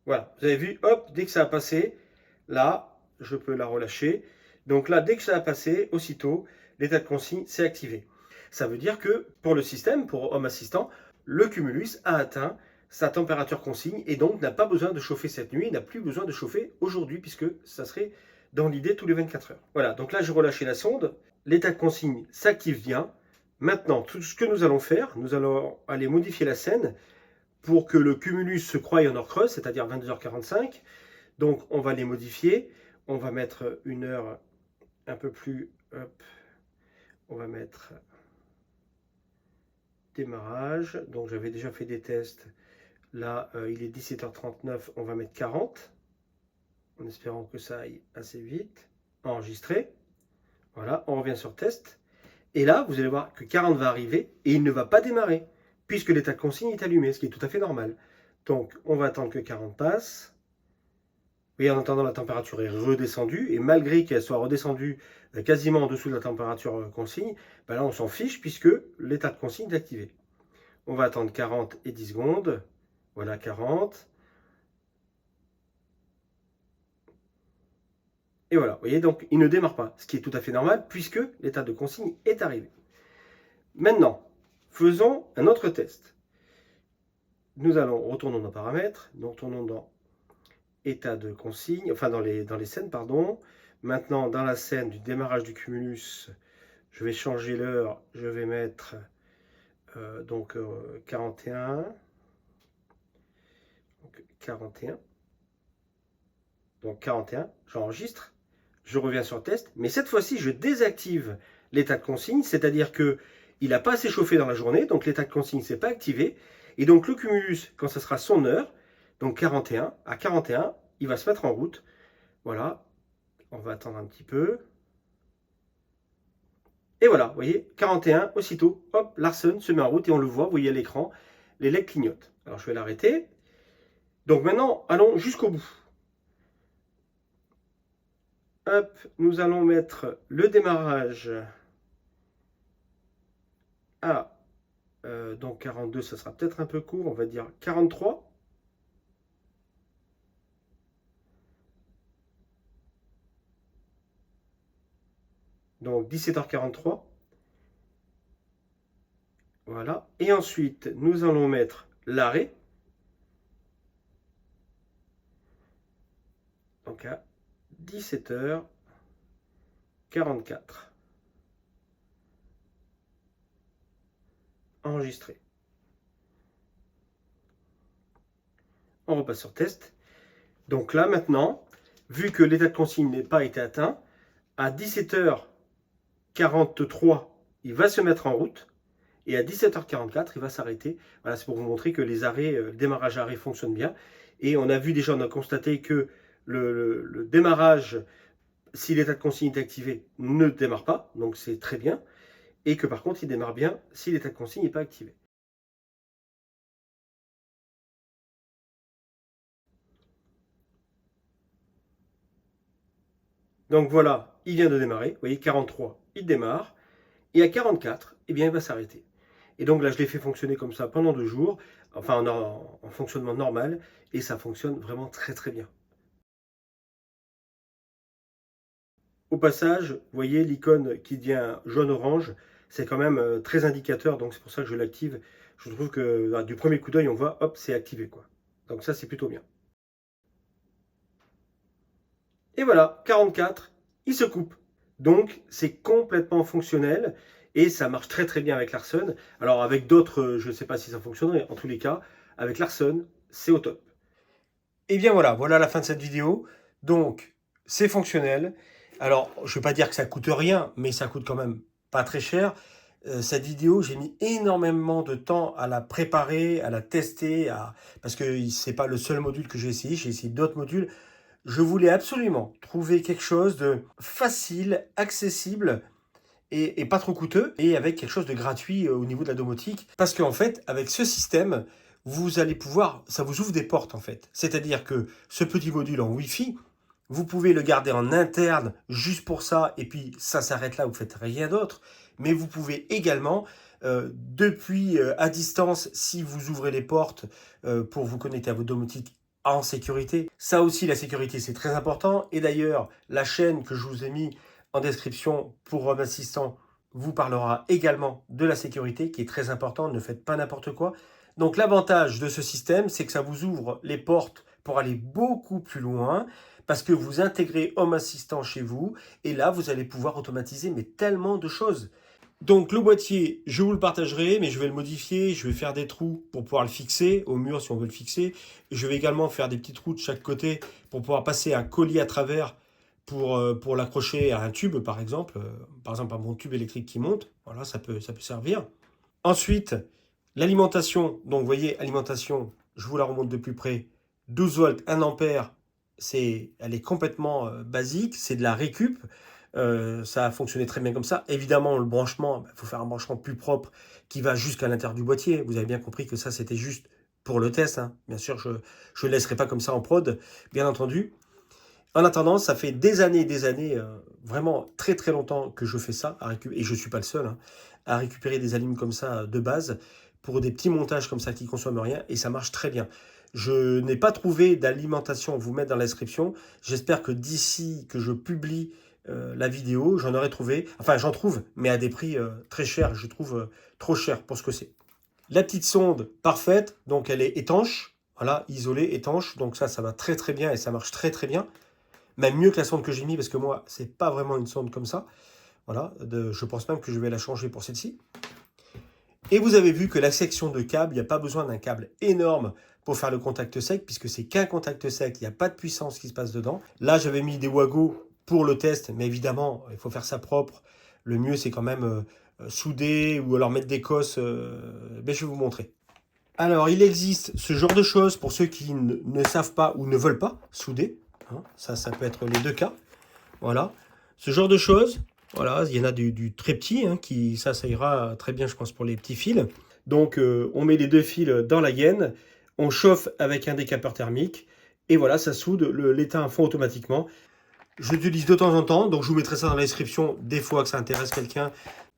Voilà, vous avez vu, hop, dès que ça a passé, là, je peux la relâcher. Donc là, dès que ça a passé, aussitôt, l'état de consigne s'est activé. Ça veut dire que pour le système, pour Home Assistant, le cumulus a atteint sa température consigne et donc n'a pas besoin de chauffer cette nuit, n'a plus besoin de chauffer aujourd'hui puisque ça serait dans l'idée tous les 24 heures. Voilà, donc là j'ai relâché la sonde, l'état de consigne s'active bien. Maintenant, tout ce que nous allons faire, nous allons aller modifier la scène pour que le cumulus se croie en heure creuse, c'est-à-dire 22h45. Donc on va les modifier, on va mettre une heure un peu plus, hop, on va mettre démarrage. Donc j'avais déjà fait des tests. Là, il est 17h39, on va mettre 40, en espérant que ça aille assez vite. Enregistrer. Voilà, on revient sur test. Et là, vous allez voir que 40 va arriver et il ne va pas démarrer, puisque l'état de consigne est allumé, ce qui est tout à fait normal. Donc, on va attendre que 40 passe. Et en attendant, la température est redescendue. Et malgré qu'elle soit redescendue quasiment en dessous de la température consigne, ben là, on s'en fiche, puisque l'état de consigne est activé. On va attendre 40 et 10 secondes. Voilà, 40. Et voilà, vous voyez, donc il ne démarre pas, ce qui est tout à fait normal, puisque l'état de consigne est arrivé. Maintenant, faisons un autre test. Nous allons retourner dans paramètres, nous retournons dans état de consigne, enfin dans les scènes, pardon. Maintenant, dans la scène du démarrage du cumulus, je vais changer l'heure, je vais mettre 41. Donc 41. Donc 41, j'enregistre, je reviens sur test, mais cette fois-ci, je désactive l'état de consigne, c'est-à-dire que il n'a pas assez chauffé dans la journée, donc l'état de consigne ne s'est pas activé, et donc le cumulus, quand ce sera son heure, donc 41, à 41, il va se mettre en route. Voilà, on va attendre un petit peu. Et voilà, vous voyez, 41, aussitôt, hop, Larsen se met en route et on le voit, vous voyez à l'écran, les LED clignotent. Alors je vais l'arrêter. Donc maintenant, allons jusqu'au bout. Hop, nous allons mettre le démarrage à donc 42, ça sera peut-être un peu court, on va dire 43. Donc 17h43. Voilà. Et ensuite, nous allons mettre l'arrêt. Donc à 17h44. Enregistré. On repasse sur test. Donc là maintenant, vu que l'état de consigne n'est pas été atteint, à 17h43, il va se mettre en route. Et à 17h44, il va s'arrêter. Voilà, c'est pour vous montrer que les arrêts, le démarrage arrêt fonctionne bien. Et on a vu déjà, on a constaté que le démarrage, si l'état de consigne est activé, ne démarre pas. Donc c'est très bien. Et que par contre, il démarre bien si l'état de consigne n'est pas activé. Donc voilà, il vient de démarrer. Vous voyez, 43, il démarre. Et à 44, eh bien, il va s'arrêter. Et donc là, je l'ai fait fonctionner comme ça pendant 2 jours, enfin en fonctionnement normal, et ça fonctionne vraiment très très bien. Au passage, vous voyez l'icône qui devient jaune-orange, c'est quand même très indicateur, donc c'est pour ça que je l'active. Je trouve que du premier coup d'œil, on voit, hop, c'est activé, quoi. Donc ça, c'est plutôt bien. Et voilà, 44, il se coupe. Donc c'est complètement fonctionnel et ça marche très très bien avec Larsen. Alors avec d'autres, je ne sais pas si ça fonctionnerait. En tous les cas, avec Larsen, c'est au top. Et bien voilà, voilà la fin de cette vidéo. Donc c'est fonctionnel. Alors je ne veux pas dire que ça coûte rien, mais ça coûte quand même pas très cher. Cette vidéo, j'ai mis énormément de temps à la préparer, à la tester, parce que c'est pas le seul module que j'ai essayé d'autres modules. je voulais absolument trouver quelque chose de facile, accessible et pas trop coûteux, et avec quelque chose de gratuit au niveau de la domotique. Parce qu'en fait, avec ce système, vous allez pouvoir, ça vous ouvre des portes en fait. C'est-à-dire que ce petit module en Wi-Fi, vous pouvez le garder en interne juste pour ça, et puis ça s'arrête là, vous ne faites rien d'autre. Mais vous pouvez également, depuis à distance, si vous ouvrez les portes pour vous connecter à votre domotique en sécurité. Ça aussi, la sécurité, c'est très important. Et d'ailleurs, la chaîne que je vous ai mis en description pour Home Assistant vous parlera également de la sécurité, qui est très important. Ne faites pas n'importe quoi. Donc l'avantage de ce système, c'est que ça vous ouvre les portes pour aller beaucoup plus loin, parce que vous intégrez Home Assistant chez vous, et là, vous allez pouvoir automatiser mais tellement de choses. Donc le boîtier, je vous le partagerai, mais je vais le modifier, je vais faire des trous pour pouvoir le fixer au mur si on veut le fixer. Je vais également faire des petits trous de chaque côté pour pouvoir passer un colis à travers pour l'accrocher à un tube par exemple à mon tube électrique qui monte. Voilà, ça peut servir. Ensuite, l'alimentation, donc vous voyez, alimentation, je vous la remonte de plus près, 12 volts, 1 ampère, elle est complètement basique, c'est de la récup. Ça a fonctionné très bien comme ça. Évidemment, le branchement, il faut faire un branchement plus propre qui va jusqu'à l'intérieur du boîtier. Vous avez bien compris que ça, c'était juste pour le test, hein. Bien sûr, je ne le laisserai pas comme ça en prod, bien entendu. En attendant, ça fait des années, vraiment très très longtemps que je fais ça, et je ne suis pas le seul, hein, à récupérer des aliments comme ça de base, pour des petits montages comme ça qui ne consomment rien, et ça marche très bien. Je n'ai pas trouvé d'alimentation à vous mettre dans la description. J'espère que d'ici que je publie la vidéo, j'en aurai trouvé. Enfin, j'en trouve, mais à des prix très chers. Je trouve trop cher pour ce que c'est. La petite sonde, parfaite. Donc, elle est étanche. Voilà, isolée, étanche. Donc ça va très très bien et ça marche très très bien. Même mieux que la sonde que j'ai mis, parce que moi, c'est pas vraiment une sonde comme ça. Voilà, je pense même que je vais la changer pour celle-ci. Et vous avez vu que la section de câble, il n'y a pas besoin d'un câble énorme pour faire le contact sec, puisque c'est qu'un contact sec, il n'y a pas de puissance qui se passe dedans. Là, j'avais mis des Wago pour le test, mais évidemment, il faut faire ça propre. Le mieux, c'est quand même souder ou alors mettre des cosses. Mais je vais vous montrer. Alors, il existe ce genre de choses pour ceux qui ne savent pas ou ne veulent pas souder. Hein, ça peut être les deux cas. Voilà. Ce genre de choses. Voilà, il y en a du très petit, hein, ça ira très bien, je pense, pour les petits fils. Donc, on met les deux fils dans la gaine, on chauffe avec un décapeur thermique, et voilà, ça soude l'étain à fond automatiquement. Je l'utilise de temps en temps, donc je vous mettrai ça dans la description, des fois que ça intéresse quelqu'un.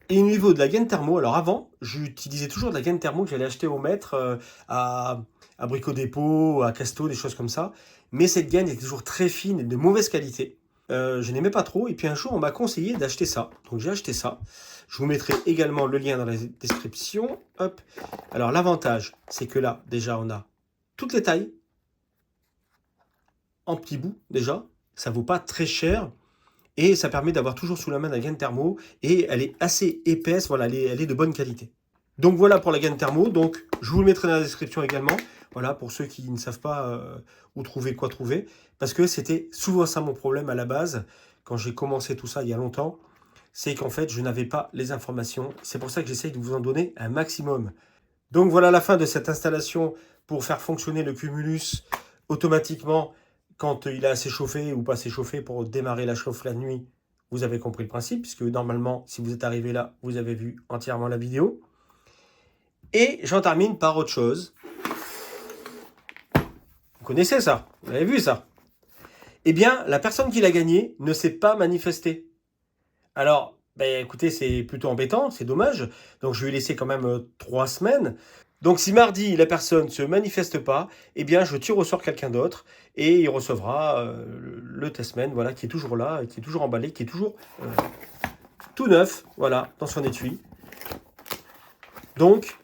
Et au niveau de la gaine thermo, alors avant, j'utilisais toujours de la gaine thermo que j'allais acheter au mètre, à Brico Dépôt, à Casto, des choses comme ça. Mais cette gaine est toujours très fine et de mauvaise qualité. Je n'aimais pas trop, et puis un jour on m'a conseillé d'acheter ça, donc j'ai acheté ça. Je vous mettrai également le lien dans la description. Hop. Alors l'avantage, c'est que là, déjà, on a toutes les tailles, en petits bouts déjà, ça vaut pas très cher, et ça permet d'avoir toujours sous la main la gaine thermo, et elle est assez épaisse, voilà, elle est de bonne qualité. Donc voilà pour la gaine thermo, donc je vous le mettrai dans la description également. Voilà, pour ceux qui ne savent pas où trouver, quoi trouver. Parce que c'était souvent ça mon problème à la base, quand j'ai commencé tout ça il y a longtemps. C'est qu'en fait, je n'avais pas les informations. C'est pour ça que j'essaye de vous en donner un maximum. Donc voilà la fin de cette installation pour faire fonctionner le Cumulus automatiquement quand il est assez chauffé ou pas assez chauffé pour démarrer la chauffe la nuit. Vous avez compris le principe, puisque normalement, si vous êtes arrivé là, vous avez vu entièrement la vidéo. Et j'en termine par autre chose. Vous connaissez ça? Vous avez vu ça? Eh bien, la personne qui l'a gagné ne s'est pas manifestée. Alors, ben, écoutez, c'est plutôt embêtant, c'est dommage. Donc, je vais laisser quand même 3 semaines. Donc, si mardi, la personne ne se manifeste pas, eh bien, je tire au sort quelqu'un d'autre et il recevra le testman, voilà, qui est toujours là, qui est toujours emballé, qui est toujours tout neuf, voilà, dans son étui. Donc,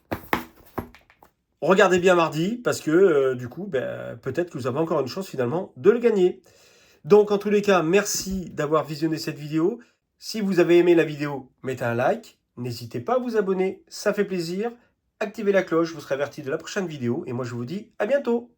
regardez bien mardi, parce que du coup, ben, peut-être que vous avez encore une chance finalement de le gagner. Donc, en tous les cas, merci d'avoir visionné cette vidéo. Si vous avez aimé la vidéo, mettez un like. N'hésitez pas à vous abonner, ça fait plaisir. Activez la cloche, vous serez averti de la prochaine vidéo. Et moi, je vous dis à bientôt.